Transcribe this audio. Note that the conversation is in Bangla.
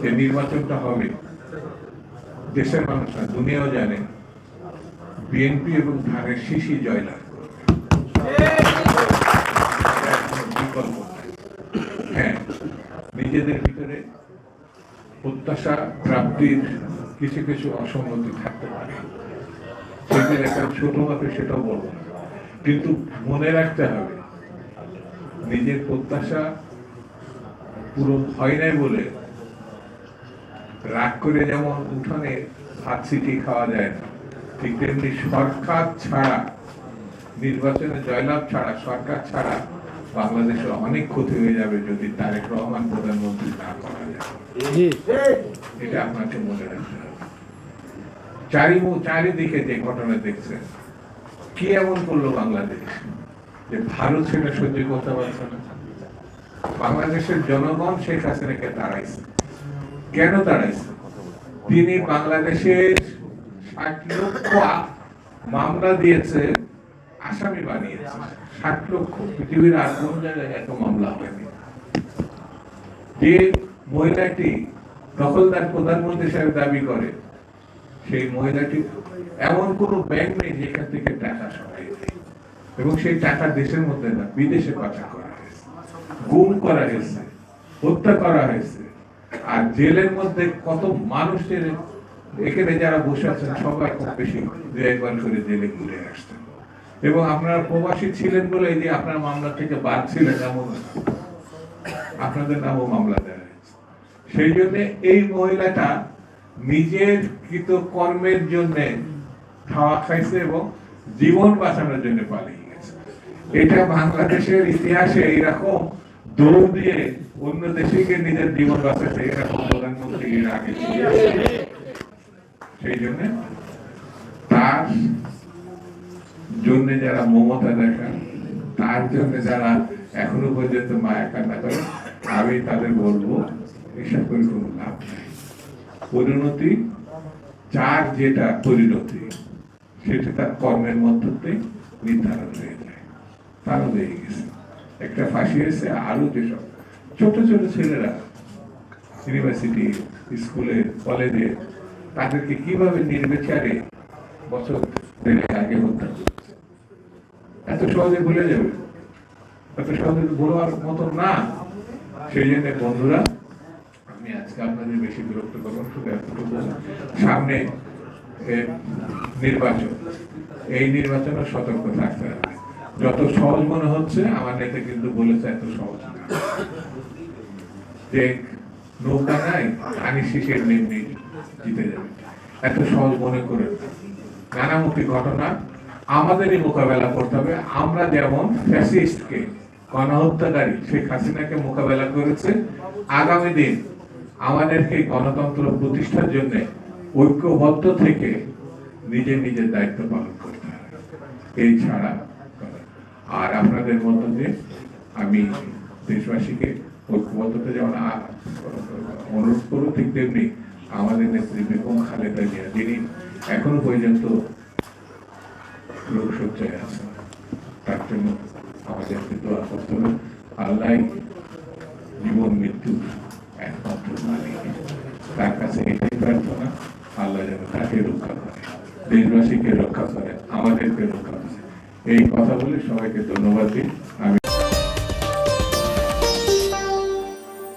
যে নির্বাচনটা হবে, দেশের মানুষ না দুনিয়াও জানে বিএনপি এবং ধানের শীষই জয়লাভ করবে। বিকল্প নাই। হ্যাঁ, নিজেদের ভিতরে প্রত্যাশা প্রাপ্তির কিছু কিছু অসঙ্গতি থাকতে পারে, সেগুলো একটা ছোট মাপে সেটাও বলবো না, কিন্তু মনে রাখতে হবে নিজের প্রত্যাশা পূরণ হয় নাই বলে রাগ করে যেমন উঠানে ভাত ছিটি খাওয়া যায় না, ঠিক তেমনি সরকার ছাড়া, নির্বাচনে জয়লাভ ছাড়া, সরকার ছাড়া বাংলাদেশের অনেক ক্ষতি হয়ে যাবে যদি তারেক রহমান প্রধানমন্ত্রী না করা যায়। এটা আপনাকে মনে রাখতে হবে। চারিদিকে যে ঘটনা দেখছেন, কি এমন করলো বাংলাদেশ যে ভারত সেটা সহ্য করতে পারছে না? বাংলাদেশের জনগণ শেখ হাসিনাকে তাড়াইছে। কেন তাড়াইছে? তিনি বাংলাদেশের 60 লক্ষ মামলা দিয়েছে, আসামি বানিয়েছে। 60 লক্ষ, পৃথিবীর আর কোন জায়গায় এত মামলা হয়নি। যে মহিলাটি দখলদার প্রধানমন্ত্রী সাহেব দাবি করে, সেই মহিলাটি এমন কোন ব্যাংক নেই যেখান থেকে টাকা সরাই দেয়, এবং সেই টাকা দেশের মধ্যে না বিদেশে পাচার করা হয়েছে, গুম করা হয়েছে, হত্যা করা হয়েছে। আর জেলের মধ্যে কত মানুষের, এখানে যারা বসে আছেন সবাই খুব বেশি 2-1 করে জেলে ঘুরে আসতেন, এবং আপনারা প্রবাসী ছিলেন বলে যে আপনার মামলা থেকে বাদ ছিলেন এমন আপনাদের নামও মামলা দেওয়া হয়েছে। সেই জন্য এই মহিলাটা নিজের কৃত কর্মের জন্য খাওয়া খাইছে এবং জীবন বাঁচানোর জন্য পালিয়ে গেছে। এটা বাংলাদেশের ইতিহাসে এরকম দৌড় দিয়ে অন্য দেশে গিয়ে নিজের জীবন বাঁচাচ্ছে এরকম প্রধানমন্ত্রী এর আগে ছিল। সেই জন্য তার জন্য যারা মমতা দেখান, তার জন্য যারা এখনো পর্যন্ত মায়া কান্না করে, আমি তাদের বলবো এসব করে কোনো লাভ নাই। পরিণতি, যার যেটা পরিণতি সেটা তার কর্মের মধ্যে নির্ধারণ হয়ে যায়। তারও হয়ে গেছে, একটা ফাঁসি হয়েছে। আরো যেসব ছোট ছোট ছেলেরা ইউনিভার্সিটি, স্কুলে, কলেজে, তাদেরকে কিভাবে নির্বিচারে বছর আগে হত্যা করছে, এত সহজে ভুলে যাবে? এত সহজে ভোলার মতো না। সেই জন্য বন্ধুরা, আমি আজকে আপনাদের বেশি বিরক্ত করবো, শুধু এতটুকু, সামনে নির্বাচন, এই নির্বাচনে সতর্ক থাকতে হবে। যত সহজ মনে হচ্ছে, আমার নেতা কিন্তু বলেছে এত সহজ না, যে নৌকা নাই পানি শীষের নেমনি জিতে যাবে, এত সহজ মনে করে নানামুখী ঘটনা আমাদেরই মোকাবেলা করতে হবে। আমরা যেমন ফ্যাসিস্টকে, গণহত্যাকারী শেখ হাসিনাকে মোকাবেলা করেছে, আগামী দিন আমাদেরকে গণতন্ত্র প্রতিষ্ঠার জন্য ঐক্যবদ্ধ থেকে নিজের নিজের দায়িত্ব পালন করতে হবে। এই ছাড়া আর আপনাদের মধ্য দিয়ে আমি দেশবাসীকে ঐক্যবদ্ধতা যেমন অনুরোধ করবো, ঠিক তেমনি আমাদের নেত্রী বেগম খালেদা জিয়া, যিনি এখনো পর্যন্ত রোগশয্যায় আছেন, তার জন্য আমাদেরকে দোয়া করতে হবে। আল্লাহ জীবন মৃত্যু একমাত্র মালিক, তার কাছে এটাই প্রার্থনা, আল্লাহ যেন তাকে রক্ষা করে, দেশবাসীকে রক্ষা করে, আমাদেরকে রক্ষা করে। এই কথা বলে সবাইকে ধন্যবাদ দিই।